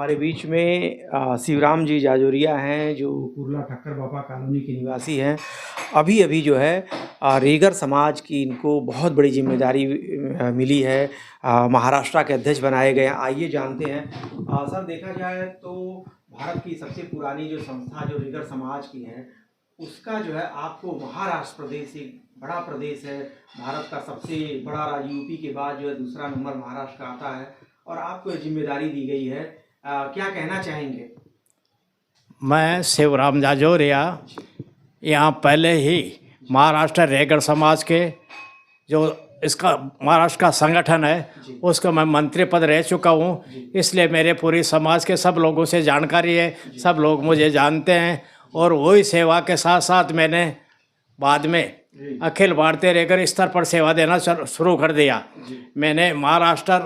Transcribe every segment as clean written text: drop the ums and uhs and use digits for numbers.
हमारे बीच में शिवराम जी जाजोरिया हैं जो कुर्ला ठक्कर बाबा कॉलोनी के निवासी हैं। अभी-अभी जो है रेगर समाज की इनको बहुत बड़ी ज़िम्मेदारी मिली है। महाराष्ट्र के अध्यक्ष बनाए गए हैं। आइए जानते हैं। सर देखा जाए तो भारत की सबसे पुरानी जो संस्था जो रेगर समाज की है, उसका जो है आपको महाराष्ट्र प्रदेश एक बड़ा प्रदेश है। भारत का सबसे बड़ा राज्य यूपी के बाद जो है दूसरा नंबर महाराष्ट्र का आता है और आपको ये जिम्मेदारी दी गई है। क्या कहना चाहेंगे? मैं शिवराम जाजोरिया यहाँ पहले ही महाराष्ट्र रेगर समाज के जो इसका महाराष्ट्र का संगठन है उसका मैं मंत्री पद रह चुका हूँ। इसलिए मेरे पूरी समाज के सब लोगों से जानकारी है, सब लोग मुझे जानते हैं। और वही सेवा के साथ साथ मैंने बाद में अखिल भारतीय रेगर स्तर पर सेवा देना शुरू कर दिया। मैंने महाराष्ट्र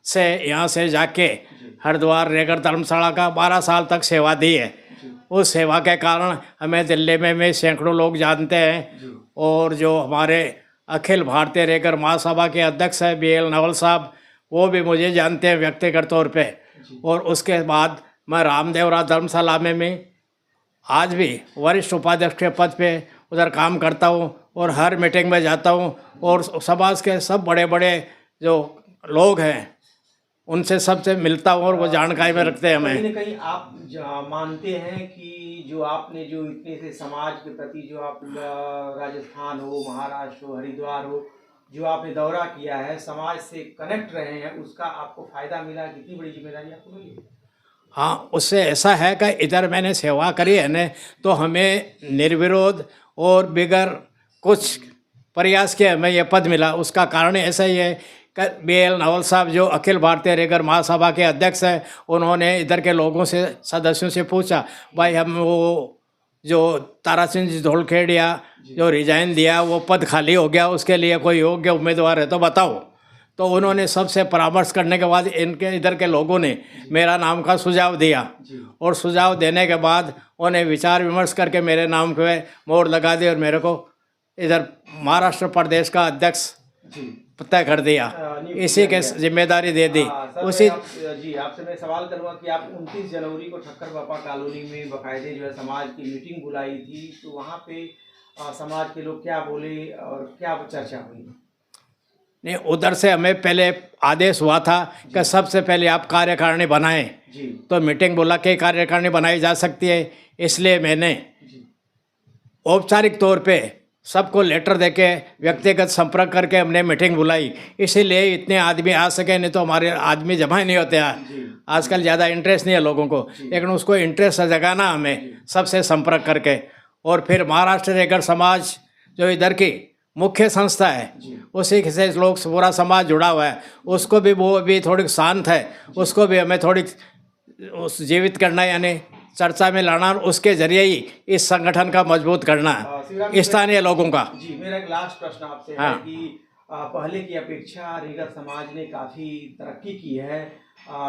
से यहाँ से जाके हरिद्वार रेगर धर्मशाला का 12 साल तक सेवा दी है। उस सेवा के कारण हमें दिल्ली में सैकड़ों लोग जानते हैं। और जो हमारे अखिल भारतीय रेगर महासभा के अध्यक्ष हैं BL नवल साहब, वो भी मुझे जानते हैं व्यक्तिगत तौर पे। और उसके बाद मैं रामदेवरा धर्मशाला में आज भी वरिष्ठ उपाध्यक्ष के पद पे उधर काम करता हूँ और हर मीटिंग में जाता हूँ। और समाज के सब बड़े बड़े जो लोग हैं उनसे सबसे मिलता हूँ और वो जानकारी में रखते हैं हमें। कहीं न कहीं आप मानते हैं कि जो आपने जो इतने से समाज के प्रति जो आप राजस्थान हो, महाराष्ट्र हो, हरिद्वार हो, जो आपने दौरा किया है, समाज से कनेक्ट रहे हैं, उसका आपको फ़ायदा मिला? कितनी बड़ी जिम्मेदारी आपको मिली? हाँ, उससे ऐसा है कि इधर मैंने सेवा करी है न, तो हमें निर्विरोध और बिगर कुछ प्रयास के हमें यह पद मिला। उसका कारण ऐसा ही है कि BL नवल साहब जो अखिल भारतीय रेगर महासभा के अध्यक्ष हैं, उन्होंने इधर के लोगों से सदस्यों से पूछा, भाई हम वो जो तारा सिंह जी धोलखेड़िया जो रिजाइन दिया वो पद खाली हो गया, उसके लिए कोई योग्य उम्मीदवार है तो बताओ। तो उन्होंने सबसे परामर्श करने के बाद इनके इधर के लोगों ने मेरा नाम का सुझाव दिया। और सुझाव देने के बाद उन्हें विचार विमर्श करके मेरे नाम पे मोहर लगा दी और मेरे को इधर महाराष्ट्र प्रदेश का अध्यक्ष तय कर दिया। इसी के जिम्मेदारी दे दी। उसी आपसे मैं सवाल करूंगा कि आप 29 जनवरी को ठक्कर बापा कॉलोनी में बाकायदे जो है समाज की मीटिंग बुलाई थी, तो वहाँ पे समाज के लोग क्या बोले और क्या चर्चा हुई? नहीं, उधर से हमें पहले आदेश हुआ था कि सबसे पहले आप कार्यकारिणी बनाएं, तो मीटिंग बुला के कार्यकारिणी बनाई जा सकती है। इसलिए मैंने औपचारिक तौर पे सबको लेटर देके व्यक्तिगत संपर्क करके हमने मीटिंग बुलाई। इसीलिए इतने आदमी आ सके, नहीं तो हमारे आदमी जमा ही नहीं होते हैं। आजकल ज़्यादा इंटरेस्ट नहीं है लोगों को, लेकिन उसको इंटरेस्ट जगाना हमें सबसे संपर्क करके। और फिर महाराष्ट्र रेगर समाज जो इधर की मुख्य संस्था है, उसी से लोग पूरा समाज जुड़ा हुआ है, उसको भी वो भी थोड़ी शांत है, उसको भी हमें थोड़ी उस जीवित करना यानी चर्चा में लाना और उसके जरिए ही इस संगठन का मजबूत करना स्थानीय लोगों का। जी, मेरा एक लास्ट प्रश्न आपसे है कि पहले की अपेक्षा रेगर समाज ने काफ़ी तरक्की की है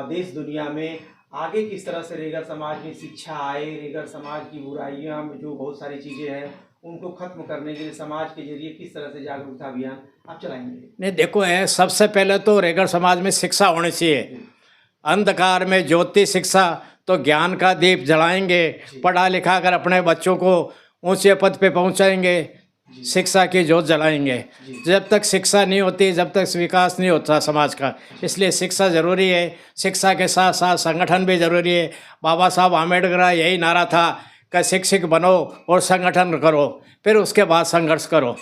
देश दुनिया में। आगे किस तरह से रेगर समाज में शिक्षा आए, रेगर समाज की बुराइयां में जो बहुत सारी चीज़ें हैं उनको खत्म करने के लिए समाज के जरिए किस तरह से जागरूकता अभियान आप चलाएंगे? नहीं, देखो है, सबसे पहले तो रेगर समाज में शिक्षा होनी चाहिए। अंधकार में ज्योति शिक्षा, तो ज्ञान का दीप जलाएंगे। पढ़ा लिखा कर अपने बच्चों को ऊंचे पद पे पहुंचाएंगे, शिक्षा की ज्योत जलाएंगे। जब तक शिक्षा नहीं होती, जब तक विकास नहीं होता समाज का। इसलिए शिक्षा ज़रूरी है। शिक्षा के साथ साथ संगठन भी ज़रूरी है। बाबा साहब आम्बेडकर का यही नारा था कि शिक्षक बनो और संगठन करो, फिर उसके बाद संघर्ष करो।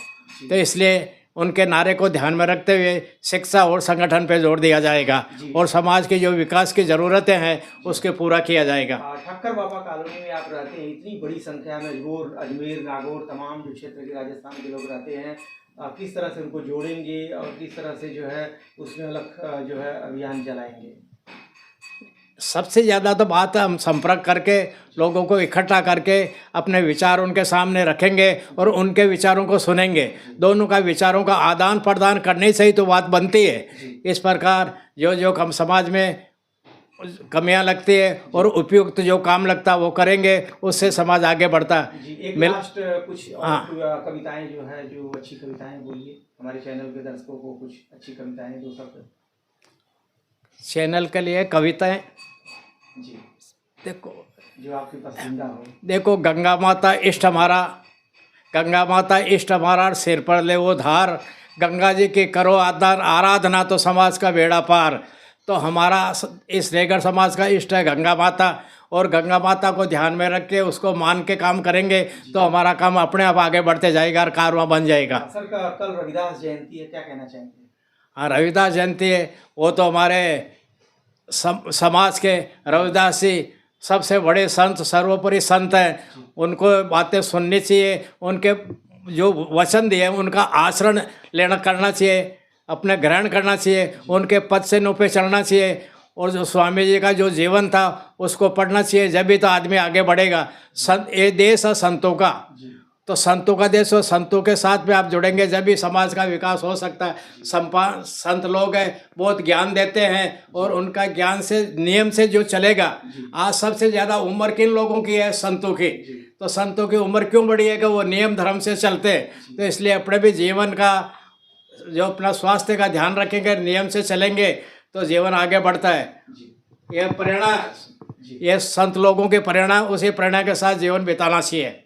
तो इसलिए उनके नारे को ध्यान में रखते हुए शिक्षा और संगठन पे जोर दिया जाएगा और समाज की जो विकास की ज़रूरतें हैं उसके पूरा किया जाएगा। ठक्कर बापा कॉलोनी में आप रहते हैं, इतनी बड़ी संख्या में अजमेर, नागौर तमाम जो क्षेत्र के राजस्थान के लोग रहते हैं, किस तरह से उनको जोड़ेंगे और किस तरह से जो है उसमें अलग जो है अभियान चलाएंगे? सबसे ज़्यादा तो बात हम संपर्क करके लोगों को इकट्ठा करके अपने विचार उनके सामने रखेंगे और उनके विचारों को सुनेंगे। दोनों का विचारों का आदान प्रदान करने से ही तो बात बनती है। इस प्रकार जो जो कम समाज में कमियां लगती है और उपयुक्त जो काम लगता है वो करेंगे, उससे समाज आगे बढ़ता है। एक लास्ट कुछ कविताएं जो है, जो अच्छी कविताएं बोलिए, हमारे चैनल के दर्शकों को कुछ अच्छी कविताएं दो शब्द। चैनल के लिए कविताएं जी, देखो जो आपकी पसंदीदा हो। देखो गंगा माता इष्ट हमारा, गंगा माता इष्ट हमारा, सिर पर ले वो धार, गंगा जी की करो आराधना तो समाज का बेड़ा पार। तो हमारा इस रेगड़ समाज का इष्ट है गंगा माता, और गंगा माता को ध्यान में रख के उसको मान के काम करेंगे तो हमारा काम अपने आप आगे बढ़ते जाएगा और कारवां बन जाएगा। सर का कल रविदास जयंती है, क्या कहना चाहेंगे? हाँ, रविदास जयंती है, वो तो हमारे समाज के रविदास जी सबसे बड़े संत, सर्वोपरि संत हैं। उनको बातें सुननी चाहिए, उनके जो वचन दिए उनका आचरण लेना करना चाहिए, अपने ग्रहण करना चाहिए, उनके पद से नुपे चलना चाहिए, और जो स्वामी जी का जो जीवन था उसको पढ़ना चाहिए, जब भी तो आदमी आगे बढ़ेगा। ये देश है संतों का, तो संतों का देश और संतों के साथ में आप जुड़ेंगे जब भी समाज का विकास हो सकता है। संत लोग हैं, बहुत ज्ञान देते हैं, और उनका ज्ञान से नियम से जो चलेगा। आज सबसे ज़्यादा उम्र किन लोगों की है? संतों की। तो संतों की उम्र क्यों बढ़ी है? कि वो नियम धर्म से चलते हैं। तो इसलिए अपने भी जीवन का जो अपना स्वास्थ्य का ध्यान रखेंगे, नियम से चलेंगे तो जीवन आगे बढ़ता है। यह प्रेरणा, ये संत लोगों की प्रेरणा, उसी प्रेरणा के साथ जीवन बिताना चाहिए।